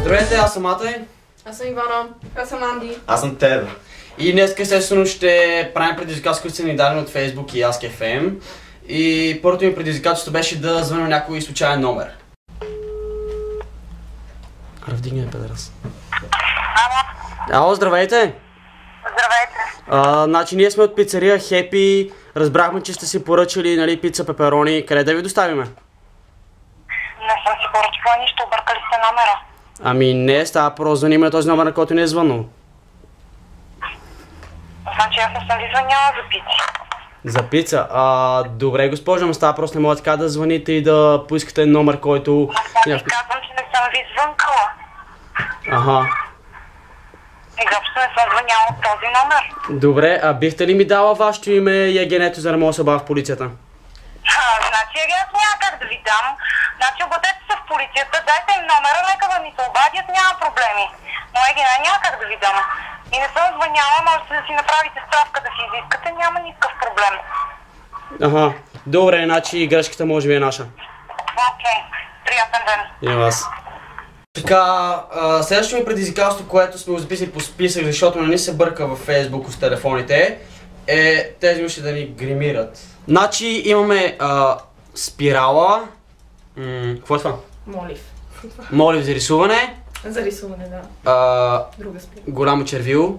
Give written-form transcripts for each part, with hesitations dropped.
Здравейте, аз съм Матай. Аз съм Ивана. Аз съм Анди. Аз съм Теда. И днес естествено ще правим предизвикателство, които са ни дадени от Facebook и Ask.fm. И първото ми предизвикателство беше да звъня някой случайен номер. Вдигни ме, педерас. Ало, здравейте! Здравейте! Значи ние сме от пицария Happy. Разбрахме, че сте си поръчали, нали, пица пеперони. Къде да ви доставиме? Не съм си поръчала нищо, объркали сте номера. Ами не, става просто звъним на този номер, на който не е звъннал. Значи аз не съм ви звъняла за пици. За пица? Добре, госпожо, но става просто не мога така да звъните и да поискате номер, който... Аз ви казвам, че не съм ви звънкала. Аха. Изобщо не съм звъняла от този номер. Добре, бихте ли ми дала вашето име и агенето, за да мога да се обадя в полицията? Значи аз няма как да ви дам. Значи обадете се в полицията, дайте им номера, нека да ми се обадят, няма проблеми. Но Егена няма как да ви дам. И не съм звъняла, можете да си направите справка да си изискате, няма никакъв проблем. Аха, добре, значи грешката може би е наша. Окей, приятен ден. И на вас. Така, следващото ми предизвикателство, което сме го записали по списък, защото не ни се бърка във Facebook с телефоните, е тези мишли да ни гримират. Значи имаме спирала, какво е това? Молив. Молив за рисуване. За рисуване, да. Друга спирала. Голямо червило.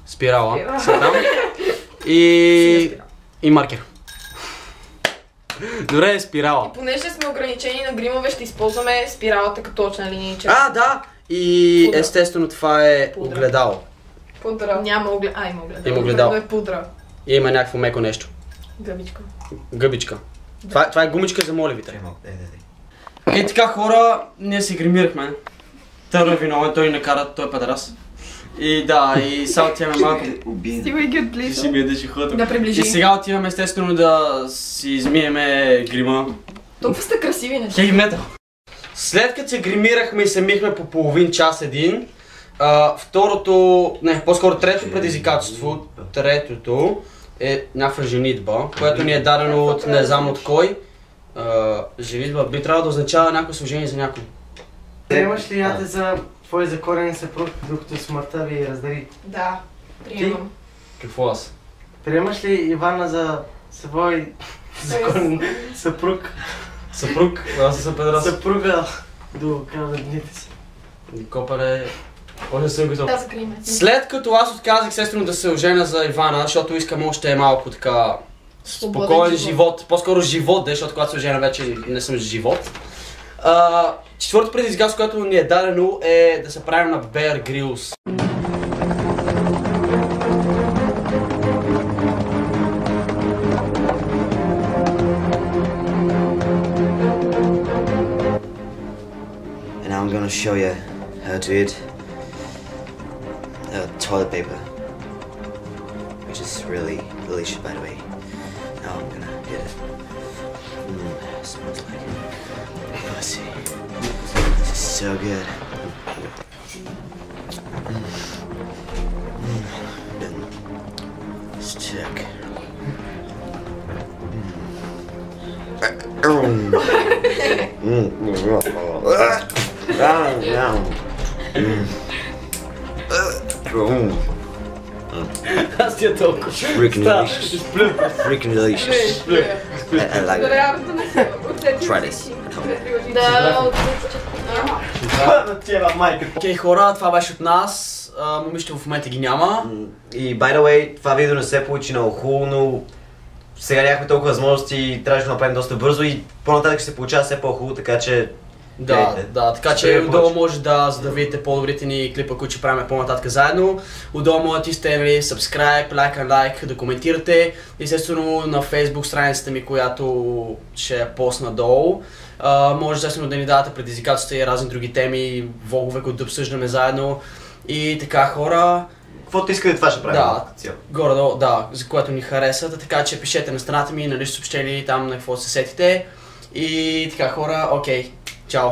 Спирала. Спирала. И маркер. Добре, спирала. И понеже сме ограничени на гримове, ще използваме спиралата като точна линия. Да! И пудра. Естествено това е Пудра. огледало. Пудра. Няма огледало. Има огледало. Има огледало. Е пудра. И има някакво меко нещо. Гъбичка. Гъбичка. Това е гумичка за моливите. И така, хора, ние си гримирахме. Търно е виновен, той ни накара, той е педарас. И да, и сега отиваме малко. Стигай ги отблизо. Си ми ядеш хото. Да приближи. И сега отиваме естествено да си измиеме грима. Толкова сте красиви неща. Хеви метал. След като се гримирахме и се михме по половин час един, по-скоро трето предизвикателство, третото е някаква женитба, което ни е дадено от не знам от кой. Женитба би трябвало да означава някакво служение за някой. Приемаш ли ята за твой закорен съпруг, докато смъртта ви раздели? Да, приемам. Какво аз? Приемаш ли Ивана за свой законен съпруг? Съпруг? Аз съм педрас. Съпруга до края на дните си. Копале... Още съм готов. Да, закриме. След като аз отказах естествено да се оженя за Ивана, защото искам още малко така спокоен живот, по-скоро живот, защото когато се оженя вече не съм живот. Четвърто предизвикателство, което ни е дадено е да се правим на Bear Grylls. And now I'm gonna show you how to eat toilet paper, which is really delicious, by the way. Now I'm gonna get it. Smells like pussy. This is so good. Then let's check. Аз ти е толкова. Freaking delicious. Freaking delicious. I like it. Try this. Окей, хора, това беше от нас. Момичето в момента ги няма. И by the way, това видео не се получи много хубаво, но сега нямахме толкова възможности и трябваше да направим доста бързо и по-нататък ще се получава все по-хубаво, така че... Да, така че отдолу може за да видите по-добрите ни клипа, които ще правим по-нататък заедно. Отдолу може да тиснете subscribe, лайк, да коментирате. Естествено на Facebook страницата ми, която ще я постна долу. Може естествено да ни давате предизвикателства и разни други теми, влогове, които да обсъждаме заедно. И така, хора... Каквото искате, това ще правим. Горе-долу, за което ни харесват, така че пишете на страната ми, нали съобщение там на какво се сетите. И така, хора, окей, чао!